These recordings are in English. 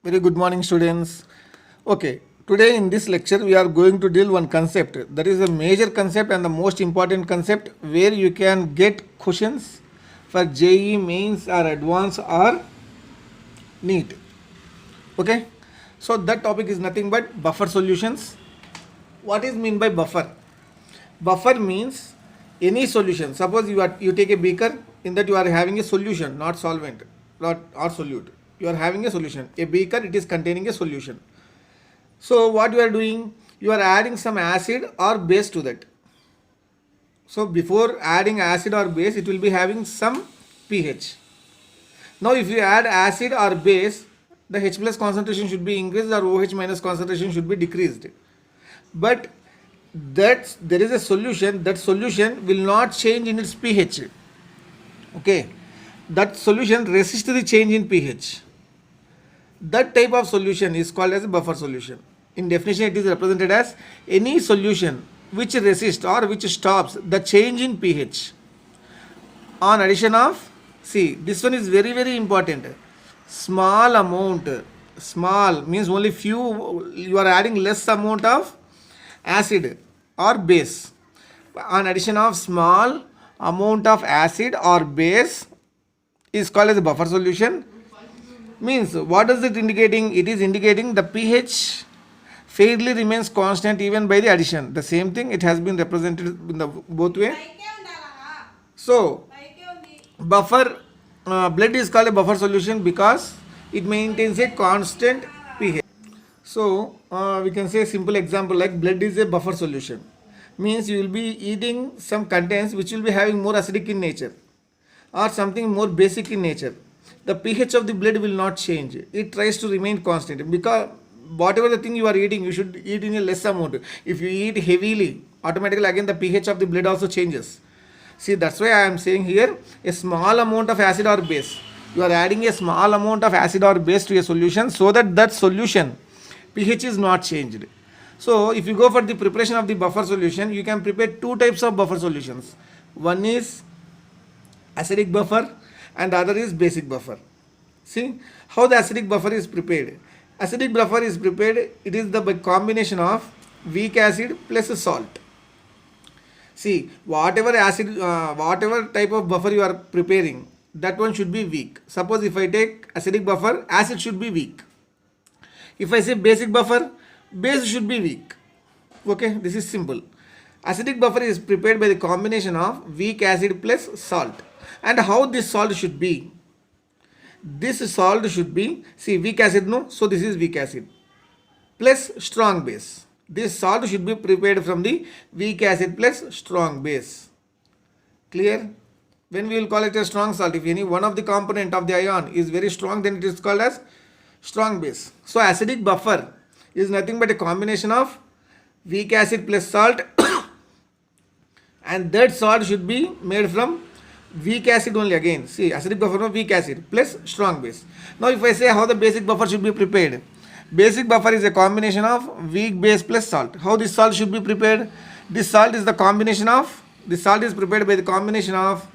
Very good morning, students. Okay, today in this lecture we are going to deal one concept. That is a major concept and the most important concept where you can get questions for JEE mains or advanced or NEET. Okay, so that topic is nothing but buffer solutions. What is mean by buffer? Buffer means any solution. Suppose you take a beaker, in that you are having a solution, not solvent, not or solute. You are having a solution. A beaker, it is containing a solution. So what you are doing? You are adding some acid or base to that. So before adding acid or base, it will be having some pH. Now if you add acid or base, the H plus concentration should be increased or OH minus concentration should be decreased. But that there is a solution, that solution will not change in its pH. Okay, that solution resists the change in pH. That type of solution is called as a buffer solution. In definition, it is represented as any solution which resists or which stops the change in pH on addition of, see, this one is very important, small amount. Small means only few, you are adding less amount of acid or base. On addition of small amount of acid or base is called as a buffer solution. Means what is it indicating? It is indicating the pH fairly remains constant even by the addition. The same thing, it has been represented in the both way. So buffer blood is called a buffer solution because it maintains a constant pH. So we can say a simple example like blood is a buffer solution. Means you will be eating some contents which will be having more acidic in nature or something more basic in nature. The pH of the blood will not change. It tries to remain constant because whatever the thing you are eating, you should eat in a less amount. If you eat heavily, automatically again the pH of the blood also changes. See, that's why I am saying here a small amount of acid or base. You are adding a small amount of acid or base to a solution so that that solution pH is not changed. So if you go for the preparation of the buffer solution, you can prepare two types of buffer solutions. One is acidic buffer and the other is basic buffer. See how the acidic buffer is prepared. Acidic buffer is prepared, it is the combination of weak acid plus salt. See, whatever acid, whatever type of buffer you are preparing, that one should be weak. Suppose if I take acidic buffer, acid should be weak. If I say basic buffer, base should be weak. Okay, this is simple. Acidic buffer is prepared by the combination of weak acid plus salt. And how this salt should be? This salt should be, see, weak acid, no, so this is weak acid plus strong base. This salt should be prepared from the weak acid plus strong base. Clear? When we will call it a strong salt, if any one of the component of the ion is very strong, then it is called as strong base. So acidic buffer is nothing but a combination of weak acid plus salt and that salt should be made from weak acid only. Again, see, acidic buffer from weak acid plus strong base. Now if I say how the basic buffer should be prepared, basic buffer is a combination of weak base plus salt. How this salt should be prepared? This salt is the combination of, this salt is prepared by the combination of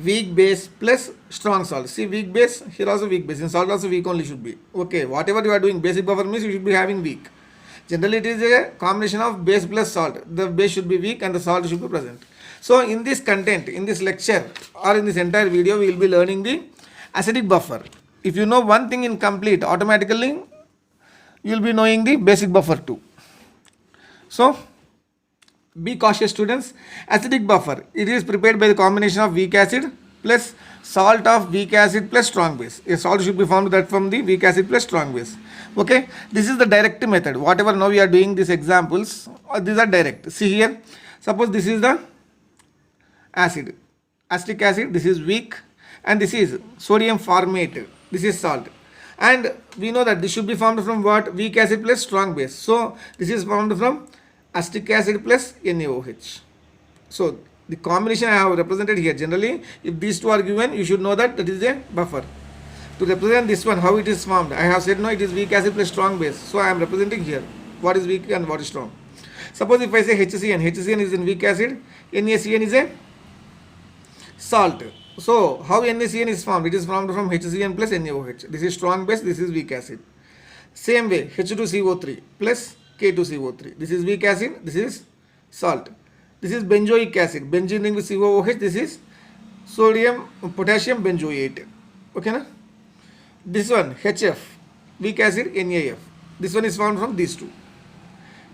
weak base plus strong salt. See, weak base, here also weak base, in salt also weak only should be. Okay, whatever you are doing, basic buffer means you should be having weak. Generally it is a combination of base plus salt. The base should be weak and the salt should be present. So in this content, in this lecture or in this entire video, we will be learning the acidic buffer. If you know one thing in complete, automatically you will be knowing the basic buffer too. So be cautious, students. Acidic buffer, it is prepared by the combination of weak acid plus salt of weak acid plus strong base. A salt should be formed that from the weak acid plus strong base. Okay, this is the direct method. Whatever now we are doing these examples, these are direct. See here, suppose this is the acid, acetic acid, this is weak, and this is sodium formate, this is salt, and we know that this should be formed from what? Weak acid plus strong base. So this is formed from acetic acid plus NaOH. So the combination I have represented here. Generally, if these two are given, you should know that that is a buffer. To represent this one, how it is formed, I have said no, it is weak acid plus strong base. So I am representing here what is weak and what is strong. Suppose if I say HCN, HCN is in weak acid, NaCN is a salt. So how NaCN is formed? It is formed from HCN plus NaOH. This is strong base, this is weak acid. Same way, H2CO3 plus K2CO3. This is weak acid, this is salt. This is benzoic acid, benzene ring with COOH. This is sodium potassium benzoate. Okay na? This one HF, weak acid NaF. This one is formed from these two.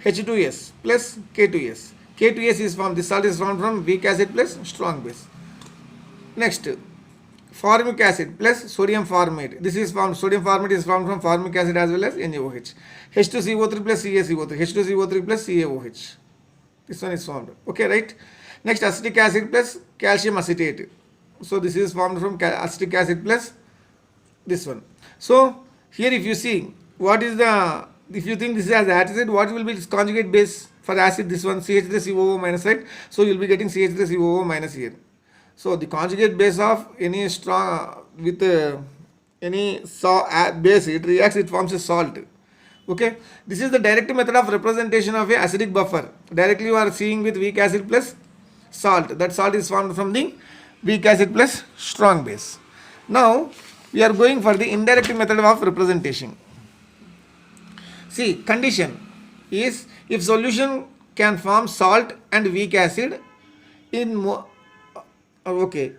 H2S plus K2S. K2S is formed, this salt is formed from weak acid plus strong base. Next, formic acid plus sodium formate. This is formed, sodium formate is formed from formic acid as well as NaOH. H2CO3 plus CaCO3. H2CO3 plus CaOH. This one is formed. Okay, right? Next, acetic acid plus calcium acetate. So this is formed from acetic acid plus this one. So here if you see, what is the, if you think this is as acid, what will be its conjugate base for acid? This one, CH3COO minus, right? So you will be getting CH3COO minus here. So the conjugate base of any strong with any base, it reacts, it forms a salt. Okay, this is the direct method of representation of a acidic buffer. Directly you are seeing with weak acid plus salt. That salt is formed from the weak acid plus strong base. Now we are going for the indirect method of representation. See, condition is if solution can form salt and weak acid in okay,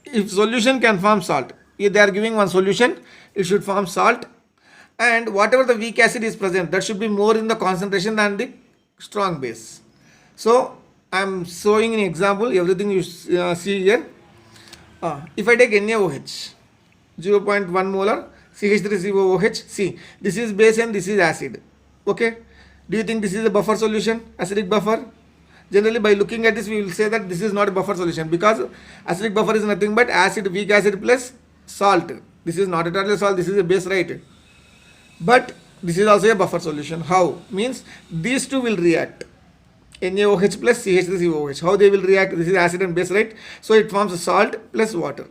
if solution can form salt, if they are giving one solution, it should form salt, and whatever the weak acid is present, that should be more in the concentration than the strong base. So I am showing an example, everything you see here. If I take NaOH, 0.1 molar CH3COOH, see, this is base and this is acid. Okay, do you think this is a buffer solution, acidic buffer? Generally, by looking at this, we will say that this is not a buffer solution, because acidic buffer is nothing but acid, weak acid plus salt. This is not at all a salt, this is a base, right? But this is also a buffer solution. How? Means these two will react. NaOH plus CH3COOH. How they will react? This is acid and base, right? So it forms a salt plus water.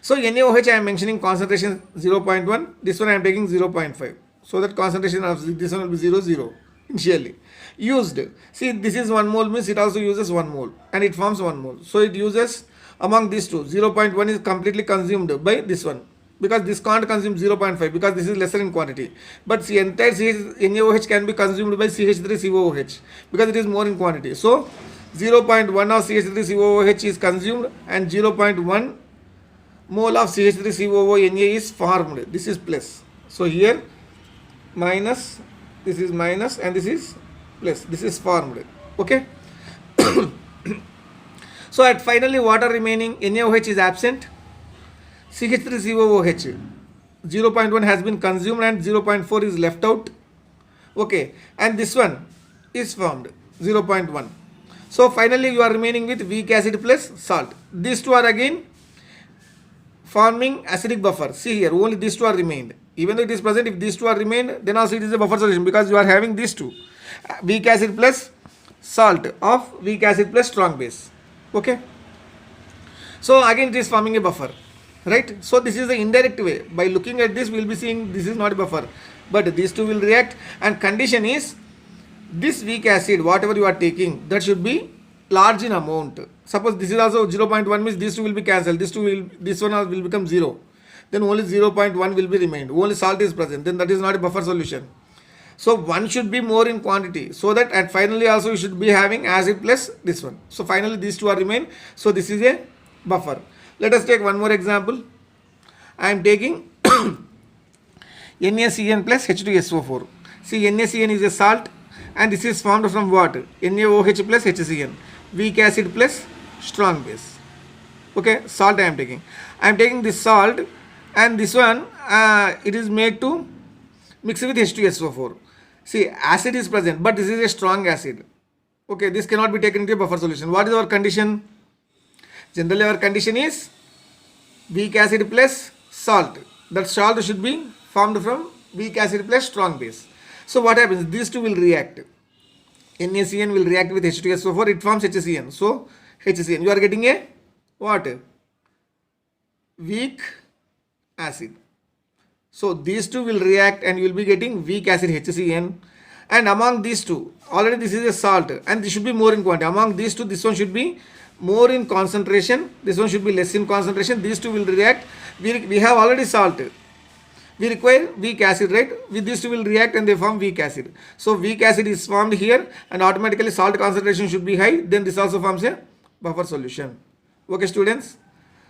So NaOH I am mentioning concentration 0.1. This one I am taking 0.5. So that concentration of this one will be 0 initially. Used. See, this is 1 mole means it also uses 1 mole and it forms 1 mole. So it uses among these two. 0.1 is completely consumed by this one, because this can't consume 0.5 because this is lesser in quantity. But the entire NaOH can be consumed by CH3COOH because it is more in quantity. So 0.1 of CH3COOH is consumed and 0.1 mole of CH3COO Na is formed. This is plus. So here minus, this is minus and this is plus. This is formed. Okay. So at finally water remaining, NaOH is absent. CH3COOH 0.1 has been consumed and 0.4 is left out. Okay, and this one is formed 0.1. So finally you are remaining with weak acid plus salt. These two are again forming acidic buffer. See here, only these two are remained. Even though it is present, if these two are remained, then also it is a buffer solution, because you are having these two, weak acid plus salt of weak acid plus strong base. Okay, so again it is forming a buffer, right? So this is the indirect way. By looking at this, we will be seeing this is not a buffer, but these two will react, and condition is this weak acid, whatever you are taking, that should be large in amount. Suppose this is also 0.1 means these two will be cancelled, this one will become 0, then only 0.1 will be remained, only salt is present, then that is not a buffer solution. So one should be more in quantity, so that, and finally also you should be having acid plus this one. So finally these two are remain. So this is a buffer. Let us take one more example. I am taking NaCN plus H2SO4. See, NaCN is a salt and this is formed from what? NaOH plus HCN. Weak acid plus strong base. Okay, salt I am taking. I am taking this salt and this one it is made to mix with H2SO4. See, acid is present, but this is a strong acid. Okay, this cannot be taken into a buffer solution. What is our condition? Generally our condition is weak acid plus salt. That salt should be formed from weak acid plus strong base. So what happens? These two will react. NaCN will react with H2SO4. It forms HCN. So HCN. You are getting a what? Weak acid. So these two will react and you will be getting weak acid HCN. And among these two, already this is a salt and this should be more in quantity. Among these two, this one should be more in concentration, this one should be less in concentration. These two will react. We have already salt. We require weak acid, right? With these two will react and they form weak acid. So weak acid is formed here and automatically salt concentration should be high. Then this also forms a buffer solution. Okay, students?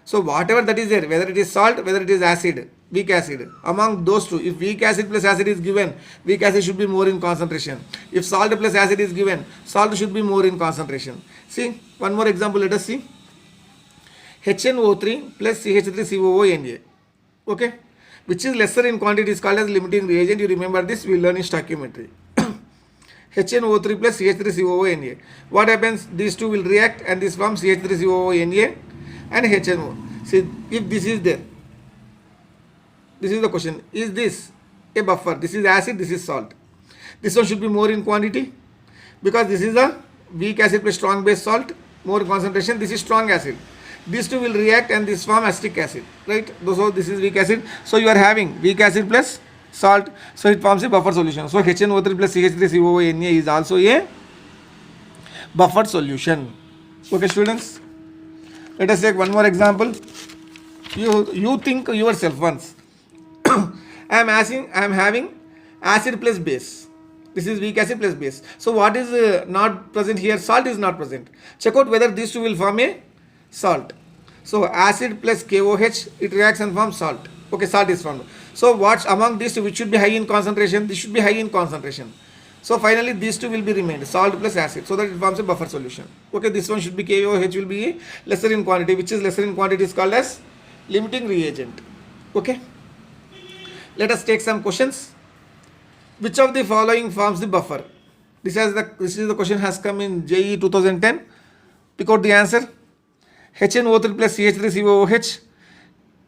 So whatever that is there, whether it is salt, whether it is acid, weak acid, among those two, if weak acid plus acid is given, weak acid should be more in concentration. If salt plus acid is given, salt should be more in concentration. See, one more example, let us see. HNO3 plus CH3COO Na. Okay, which is lesser in quantity is called as limiting reagent. You remember this, we learn in stoichiometry. HNO3 plus CH3COO Na. What happens? These two will react and this forms CH3COO Na and HNO. See, if this is there, this is the question, is this a buffer? This is acid, this is salt. This one should be more in quantity because this is a weak acid plus strong base salt, more concentration. This is strong acid. These two will react and this form acetic acid, right? So this is weak acid. So you are having weak acid plus salt. So it forms a buffer solution. So HNO3 plus CH3COO Na is also a buffer solution. Okay, students. Let us take one more example. You think yourself once. I am having acid plus base. This is weak acid plus base. So what is not present here? Salt is not present. Check out whether these two will form a salt. So acid plus KOH, it reacts and forms salt. Okay, salt is formed. So what's among these two which should be high in concentration? This should be high in concentration. So finally these two will be remained, salt plus acid, so that it forms a buffer solution. Okay, this one should be KOH will be lesser in quantity, which is lesser in quantity is called as limiting reagent. Okay, let us take some questions. Which of the following forms the buffer? This is the question has come in JEE 2010. Pick out the answer. HNO3 plus CH3COOH.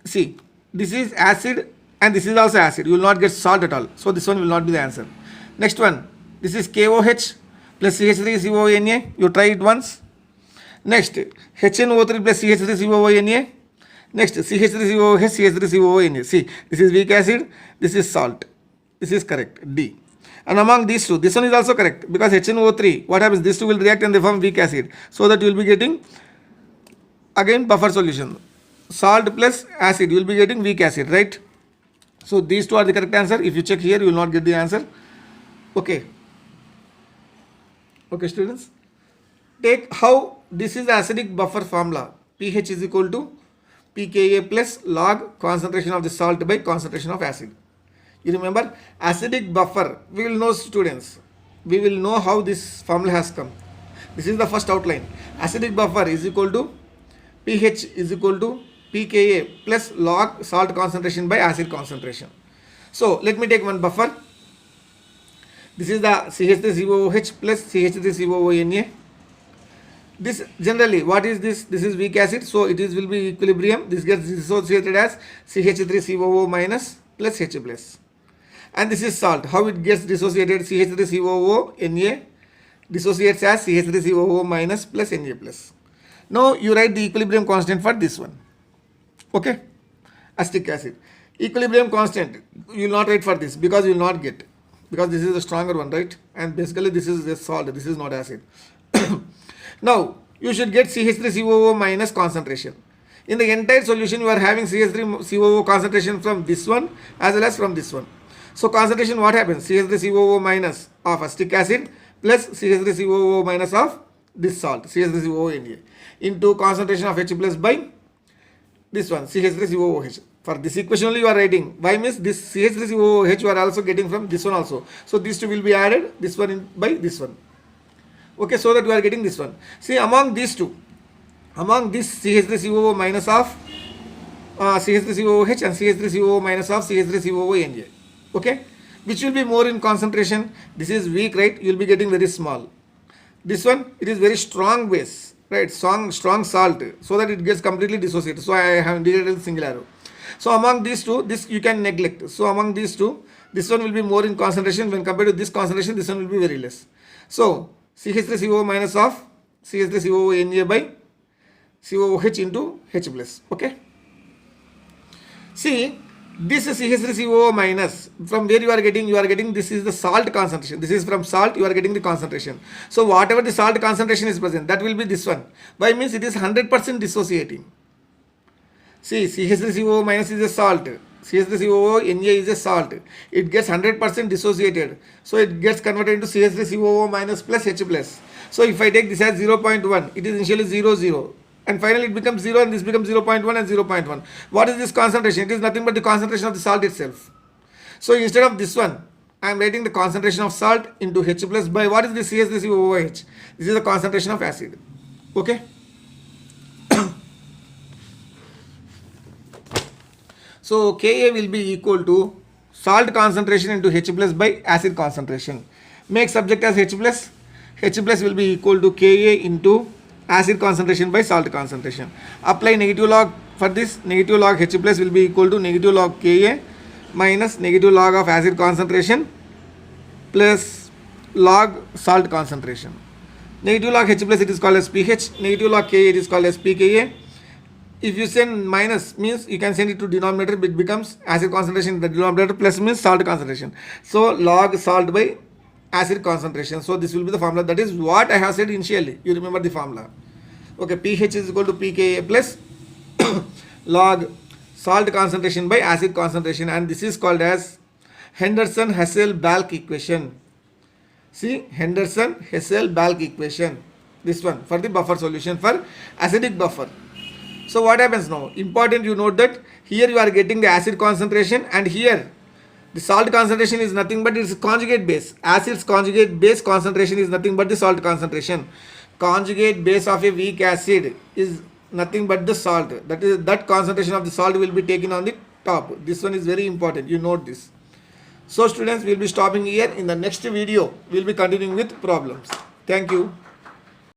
See, this is acid and this is also acid. You will not get salt at all. So this one will not be the answer. Next one. This is KOH plus CH3COONA. You try it once. Next, HNO3 plus CH3COONA. Next, CH3COOH, CH3COONA. See, this is weak acid. This is salt. This is correct. D. And among these two, this one is also correct because HNO3, what happens? These two will react and they form weak acid. So that you will be getting again buffer solution. Salt plus acid, you will be getting weak acid, right? So these two are the correct answer. If you check here, you will not get the answer. Okay. Okay, students. Take how this is the acidic buffer formula. pH is equal to pKa plus log concentration of the salt by concentration of acid. You remember acidic buffer. We will know, students. We will know how this formula has come. This is the first outline. Acidic buffer is equal to pH is equal to pKa plus log salt concentration by acid concentration. So let me take one buffer. This is the CH3COOH plus CH3COONA. This generally, what is this? This is weak acid, so it is will be equilibrium. This gets dissociated as CH3COO minus plus H plus. And this is salt. How it gets dissociated? CH3COO Na dissociates as CH3COO minus plus Na plus. Now you write the equilibrium constant for this one. Okay, acetic acid. Equilibrium constant, you will not write for this because you will not get. Because this is the stronger one, right? And basically this is the salt, this is not acid. Now, you should get CH3COO minus concentration. In the entire solution, you are having CH3COO concentration from this one as well as from this one. So concentration, what happens? CH3COO minus of acetic acid plus CH3COO minus of this salt, CH3COO into concentration of H plus by this one, CH3COOH. For this equation only you are writing. Why means this CH3COOH you are also getting from this one also. So these two will be added, this one in by this one. Okay, so that you are getting this one. See, among these two, among this CH3COO minus of CH3COOH and CH3COO minus of CH3COONA. Okay, which will be more in concentration? This is weak, right? You will be getting very small. This one, it is very strong base, right? Strong salt, so that it gets completely dissociated. So I have indicated single arrow. So among these two, this you can neglect. So among these two, this one will be more in concentration when compared to this concentration. This one will be very less. So CH3COO minus of CH3COONA by COOH into H plus. Okay. See, This CH3COO minus, from where you are getting this is the salt concentration. This is from salt, you are getting the concentration. So whatever the salt concentration is present, that will be this one. Why? Means it is 100% dissociating. See, CH3COO minus is a salt. CH3COO Na is a salt. It gets 100% dissociated. So it gets converted into CH3COO minus plus H plus. So if I take this as 0.1, it is initially 0, 0. And finally it becomes 0 and this becomes 0.1 and 0.1. What is this concentration? It is nothing but the concentration of the salt itself. So instead of this one, I am writing the concentration of salt into H plus by what is the CH3COOH? This is the concentration of acid. Okay. So Ka will be equal to salt concentration into H plus by acid concentration. Make subject as H plus. H plus will be equal to Ka into acid concentration by salt concentration. Apply negative log for this. Negative log H plus will be equal to negative log Ka minus negative log of acid concentration plus log salt concentration. Negative log H plus it is called as pH. Negative log Ka it is called as pKa. If you send minus means you can send it to denominator, it becomes acid concentration in the denominator, plus means salt concentration. So log salt by acid concentration. So this will be the formula. That is what I have said initially. You remember the formula. Okay, pH is equal to pKa plus log salt concentration by acid concentration, and this is called as Henderson-Hasselbalch equation. See, Henderson-Hasselbalch equation. This one for the buffer solution for acidic buffer. So what happens now? Important you note that here you are getting the acid concentration, and here the salt concentration is nothing but its conjugate base. Acid's conjugate base concentration is nothing but the salt concentration. Conjugate base of a weak acid is nothing but the salt. That concentration of the salt will be taken on the top. This one is very important. You note this. So students, we will be stopping here. In the next video, we will be continuing with problems. Thank you.